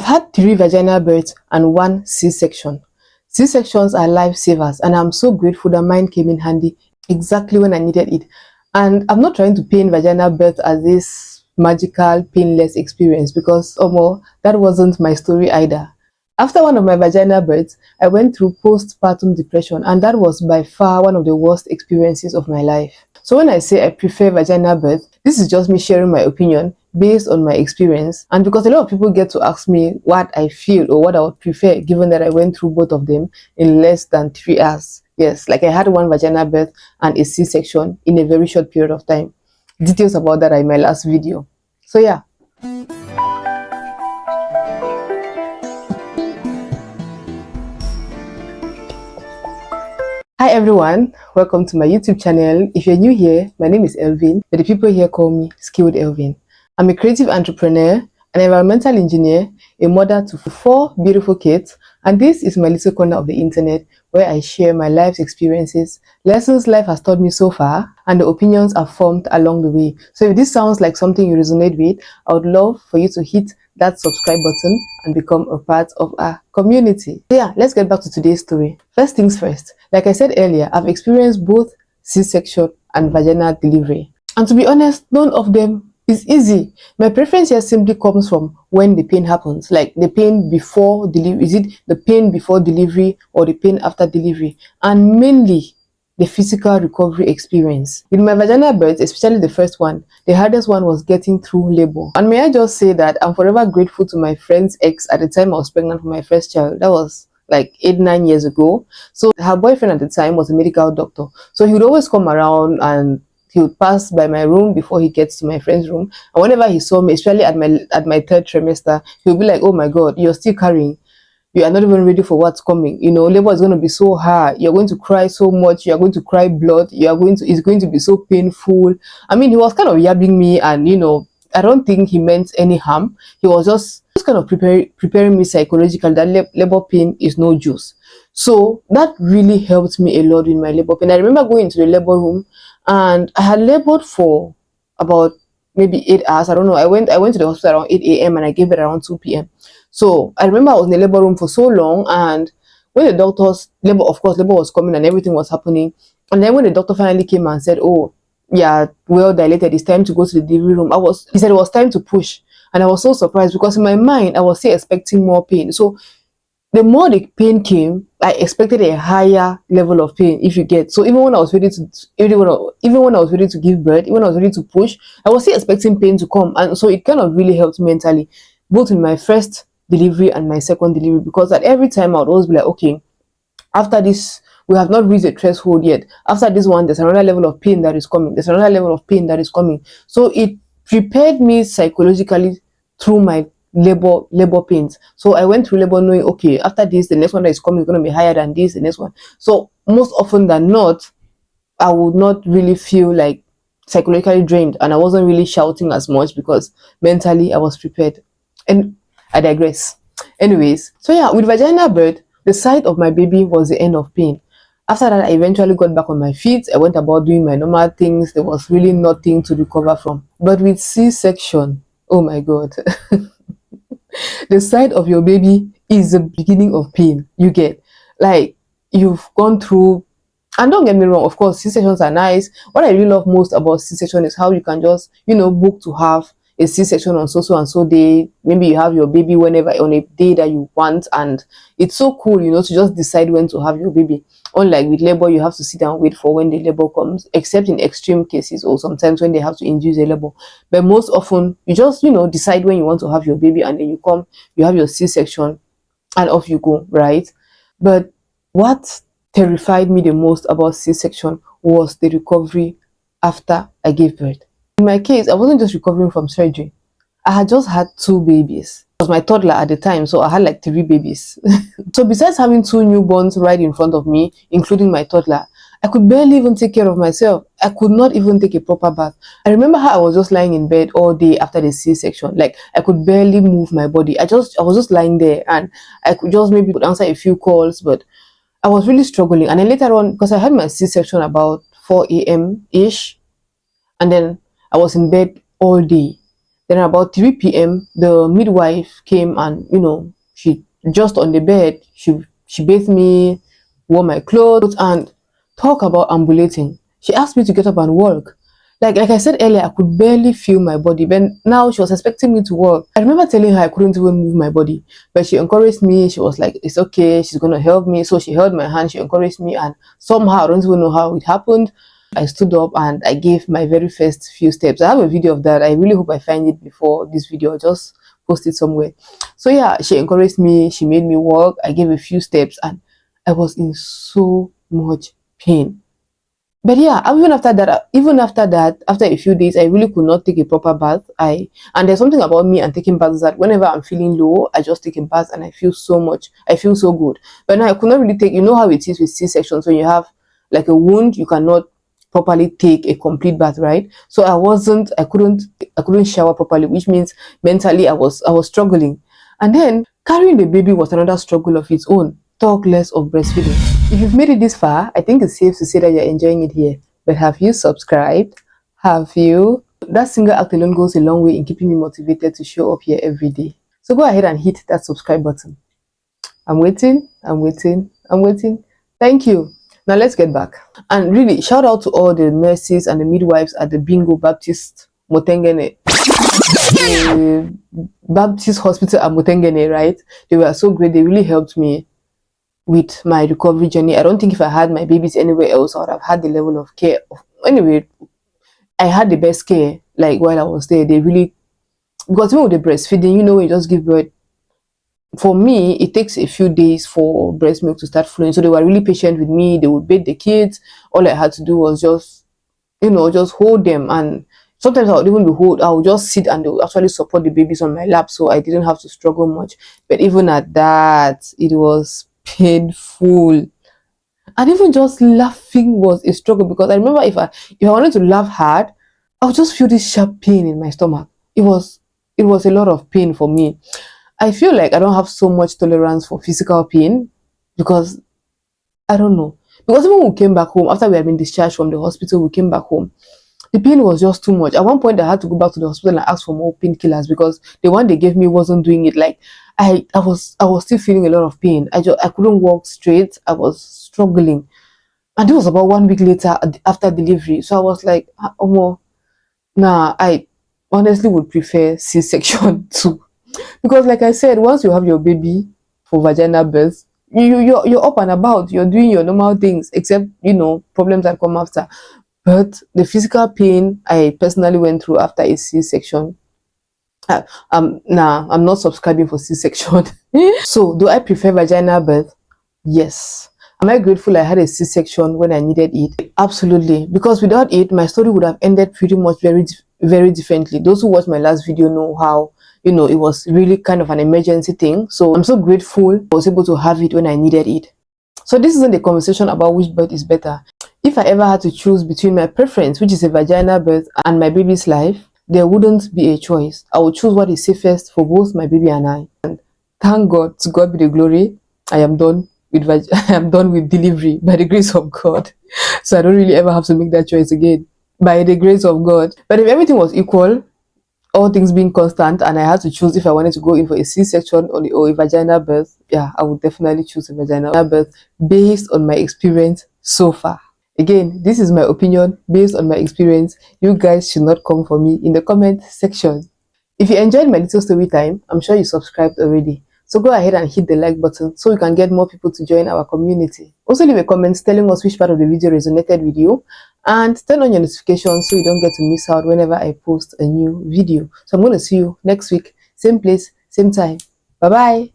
had 3 vaginal births and 1 C-section. C-sections are lifesavers, and I'm so grateful that mine came in handy exactly when I needed it. And I'm not trying to paint vaginal birth as this magical, painless experience, because that wasn't my story either. After one of my vaginal births, I went through postpartum depression, and that was by far one of the worst experiences of my life. So when I say I prefer vaginal birth, this is just me sharing my opinion based on my experience, and because a lot of people get to ask me what I feel or what I would prefer, given that I went through both of them in less than 3 hours. Yes, like I had 1 vaginal birth and a C-section in a very short period of time. Details about that are in my last video. So yeah. Hi everyone, welcome to my YouTube channel. If you're new here, my name is Elvin, but the people here call me Skilled Elvin. I'm a creative entrepreneur, an environmental engineer, a mother to 4 beautiful kids, and this is my little corner of the internet where I share my life's experiences, lessons life has taught me so far, and the opinions I've formed along the way. So if this sounds like something you resonate with, I would love for you to hit that subscribe button and become a part of our community. So yeah, let's get back to today's story. First things first, like I said earlier, I've experienced both C-section and vaginal delivery. And to be honest, none of them is easy. My preference here simply comes from when the pain happens, like the pain before delivery. Is it the pain before delivery or the pain after delivery? And mainly the physical recovery experience. With my vaginal births, especially the first one, the hardest one was getting through labor. And may I just say that I'm forever grateful to my friend's ex at the time I was pregnant for my first child. That was like 8-9 years ago. So her boyfriend at the time was a medical doctor. So he would always come around and he would pass by my room before he gets to my friend's room. And whenever he saw me, especially at my 3rd trimester, he would be like, "Oh my God, you're still carrying. You are not even ready for what's coming. You know, labor is going to be so hard. You're going to cry so much. You're going to cry blood. It's going to be so painful." I mean, he was kind of yabbing me, and I don't think he meant any harm. He was just kind of preparing me psychologically that labor pain is no juice. So that really helped me a lot in my labor pain. I remember going into the labor room, and I had labored for about maybe 8 hours. I don't know. I went to the hospital around 8 a.m. and I gave it around 2 p.m. So I remember I was in the labor room for so long, and when the doctors, labor was coming and everything was happening. And then when the doctor finally came and said, "Oh, yeah, well dilated, it's time to go to the delivery room," he said it was time to push. And I was so surprised because in my mind, I was still expecting more pain. So the more the pain came, I expected a higher level of pain, if you get. So even when I was ready to, even when I was ready to give birth, even when I was ready to push, I was still expecting pain to come. And so it kind of really helped mentally, both in my first delivery and my second delivery, because at every time I would always be like, okay, after this, we have not reached the threshold yet. After this one, there's another level of pain that is coming. There's another level of pain that is coming. So it prepared me psychologically through my labor pains. So I went through labor knowing, okay, after this, the next one that is coming is going to be higher than this, the next one. So most often than not, I would not really feel like psychologically drained, and I wasn't really shouting as much because mentally I was prepared. And I digress. Anyways, so yeah, with vaginal birth, the sight of my baby was the end of pain. After that, I eventually got back on my feet. I went about doing my normal things. There was really nothing to recover from. But with C-section, oh my God. The sight of your baby is the beginning of pain. You get, like, you've gone through, and don't get me wrong, of course, C-sections are nice. What I really love most about C-section is how you can just, book to have a C-section on so and so day. Maybe you have your baby whenever, on a day that you want, and it's so cool, to just decide when to have your baby. Unlike with labor, you have to sit and wait for when the labor comes, except in extreme cases or sometimes when they have to induce a labor. But most often, you just, decide when you want to have your baby, and then you come, you have your C-section, and off you go, right? But what terrified me the most about C-section was the recovery after I gave birth. In my case, I wasn't just recovering from surgery. I had just had 2 babies. I was my toddler at the time, so I had like 3 babies. So besides having 2 newborns right in front of me, including my toddler, I could barely even take care of myself. I could not even take a proper bath. I remember how I was just lying in bed all day after the C-section. Like, I could barely move my body. I was just lying there, and I could just maybe answer a few calls, but I was really struggling. And then later on, because I had my C-section about 4 a.m. ish, and then I was in bed all day. Then about 3 p.m. the midwife came, and she just on the bed, she bathed me, wore my clothes, and talk about ambulating. She asked me to get up and walk. Like I said earlier, I could barely feel my body. But now she was expecting me to work. I remember telling her I couldn't even move my body, but she encouraged me. She was like, "It's okay. She's gonna help me." So she held my hand. She encouraged me, and somehow I don't even know how it happened. I stood up and I gave my very first few steps. I have a video of that. I really hope I find it before this video. I'll just post it somewhere. So yeah, she encouraged me. She made me walk. I gave a few steps, and I was in so much pain. But yeah, even after that, after a few days, I really could not take a proper bath. And there's something about me and taking baths that whenever I'm feeling low, I just take a bath and I feel so good. But now I could not really take, how it is with C-sections. When you have like a wound, you cannot properly take a complete bath, right? So I couldn't shower properly, which means mentally I was struggling. And then carrying the baby was another struggle of its own. Talk less of breastfeeding. If you've made it this far, I think it's safe to say that you're enjoying it here. But have you subscribed? Have you? That single act alone goes a long way in keeping me motivated to show up here every day. So go ahead and hit that subscribe button. I'm waiting, I'm waiting, I'm waiting. Thank you. Now let's get back. And really, shout out to all the nurses and the midwives at the Bingo Baptist Motengene. Baptist Hospital at Motengene, right? They were so great. They really helped me with my recovery journey. I don't think if I had my babies anywhere else, I would have had the level of care. Anyway, I had the best care like while I was there. They really, because even with the breastfeeding, when you just give birth, for me, it takes a few days for breast milk to start flowing. So they were really patient with me. They would bathe the kids. All I had to do was just hold them. And sometimes I would just sit and they would actually support the babies on my lap. So I didn't have to struggle much. But even at that, it was painful. And even just laughing was a struggle, because I remember if I wanted to laugh hard, I would just feel this sharp pain in my stomach. It was a lot of pain for me. I feel like I don't have so much tolerance for physical pain, because I don't know. Because even when we came back home, after we had been discharged from the hospital, we came back home. The pain was just too much. At one point, I had to go back to the hospital and ask for more painkillers, because the one they gave me wasn't doing it. Like I was still feeling a lot of pain. I couldn't walk straight. I was struggling, and it was about 1 week later after delivery. So I was like, oh, nah, I honestly would prefer C-section too. Because like I said, once you have your baby for vaginal birth, you're up and about, you're doing your normal things, except problems that come after. But the physical pain I personally went through after a C-section, nah, I'm not subscribing for C-section. So do I prefer vaginal birth? Yes. Am I grateful I had a C-section when I needed it? Absolutely. Because without it, my story would have ended pretty much very, very differently. Those who watched my last video know how, it was really kind of an emergency thing. So I'm so grateful I was able to have it when I needed it. So this isn't a conversation about which birth is better. If I ever had to choose between my preference, which is a vaginal birth, and my baby's life, there wouldn't be a choice. I would choose what is safest for both my baby and I. And thank God, to God be the glory, I am done with I am done with delivery by the grace of God. So I don't really ever have to make that choice again, by the grace of God. But if everything was equal, all things being constant, and I had to choose if I wanted to go in for a C-section or a vaginal birth, yeah, I would definitely choose a vaginal birth based on my experience so far. Again, this is my opinion based on my experience. You guys should not come for me in the comment section. If you enjoyed my little story time, I'm sure you subscribed already. So go ahead and hit the like button so we can get more people to join our community. Also leave a comment telling us which part of the video resonated with you, and turn on your notifications so you don't get to miss out whenever I post a new video. So I'm going to see you next week, same place, same time. Bye bye.